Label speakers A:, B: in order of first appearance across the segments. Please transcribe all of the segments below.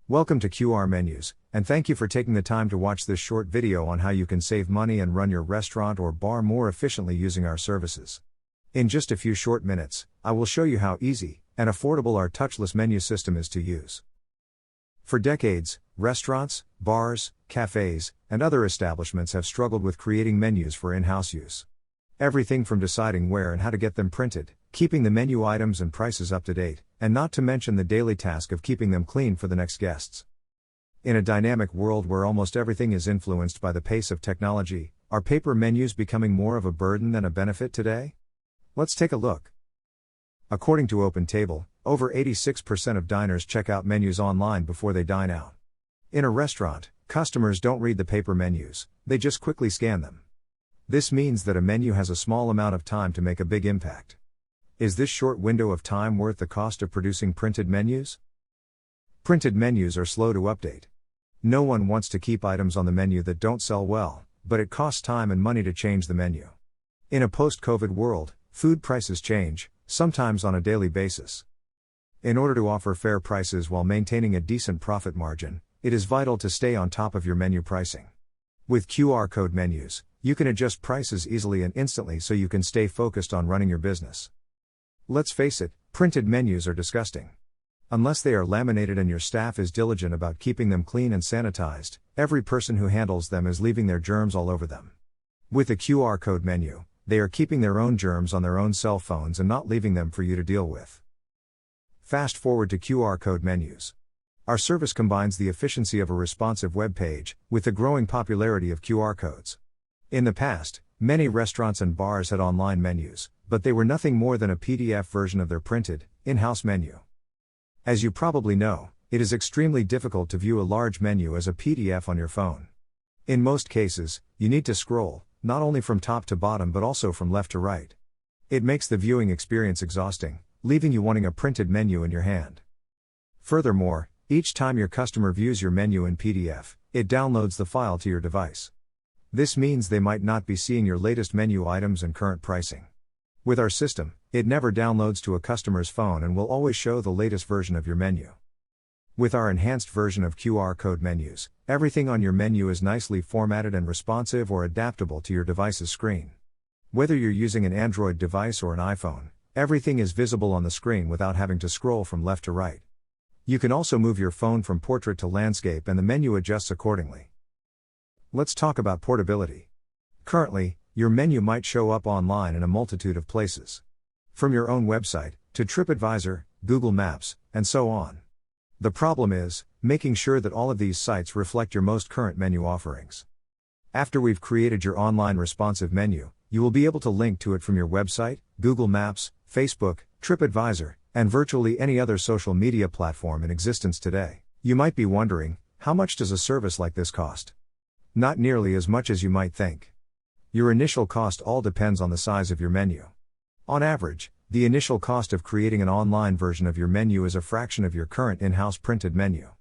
A: Welcome to QR Menus, and thank you for taking the time to watch this short video on how you can save money and run your restaurant or bar more efficiently using our services. In just a few short minutes, I will show you how easy and affordable our touchless menu system is to use. For decades, restaurants, bars, cafes, and other establishments have struggled with creating menus for in-house use. Everything from deciding where and how to get them printed, keeping the menu items and prices up to date, and not to mention the daily task of keeping them clean for the next guests. In a dynamic world where almost everything is influenced by the pace of technology, are paper menus becoming more of a burden than a benefit today? Let's take a look. According to OpenTable, over 86% of diners check out menus online before they dine out. In a restaurant, customers don't read the paper menus, they just quickly scan them. This means that a menu has a small amount of time to make a big impact. Is this short window of time worth the cost of producing printed menus? Printed menus are slow to update. No one wants to keep items on the menu that don't sell well, but it costs time and money to change the menu. In a post-COVID world, food prices change, sometimes on a daily basis. In order to offer fair prices while maintaining a decent profit margin, it is vital to stay on top of your menu pricing. With QR code menus, you can adjust prices easily and instantly so you can stay focused on running your business. Let's face it, printed menus are disgusting. Unless they are laminated and your staff is diligent about keeping them clean and sanitized, every person who handles them is leaving their germs all over them. With a QR code menu, they are keeping their own germs on their own cell phones and not leaving them for you to deal with. Fast forward to QR code menus. Our service combines the efficiency of a responsive web page with the growing popularity of QR codes. In the past, many restaurants and bars had online menus, but they were nothing more than a PDF version of their printed, in-house menu. As you probably know, it is extremely difficult to view a large menu as a PDF on your phone. In most cases, you need to scroll, not only from top to bottom but also from left to right. It makes the viewing experience exhausting, leaving you wanting a printed menu in your hand. Furthermore, each time your customer views your menu in PDF, it downloads the file to your device. This means they might not be seeing your latest menu items and current pricing. With our system, it never downloads to a customer's phone and will always show the latest version of your menu. With our enhanced version of QR code menus, everything on your menu is nicely formatted and responsive or adaptable to your device's screen. Whether you're using an Android device or an iPhone, everything is visible on the screen without having to scroll from left to right. You can also move your phone from portrait to landscape and the menu adjusts accordingly. Let's talk about portability. Currently, your menu might show up online in a multitude of places. From your own website, to TripAdvisor, Google Maps, and so on. The problem is, making sure that all of these sites reflect your most current menu offerings. After we've created your online responsive menu, you will be able to link to it from your website, Google Maps, Facebook, TripAdvisor, and virtually any other social media platform in existence today. You might be wondering, how much does a service like this cost? Not nearly as much as you might think. Your initial cost all depends on the size of your menu. On average, the initial cost of creating an online version of your menu is a fraction of your current in-house printed menu.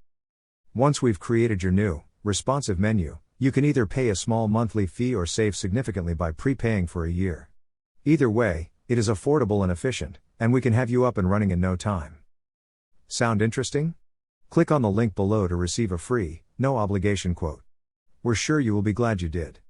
A: Once we've created your new, responsive menu, you can either pay a small monthly fee or save significantly by prepaying for a year. Either way, it is affordable and efficient, and we can have you up and running in no time. Sound interesting? Click on the link below to receive a free, no obligation quote. We're sure you will be glad you did.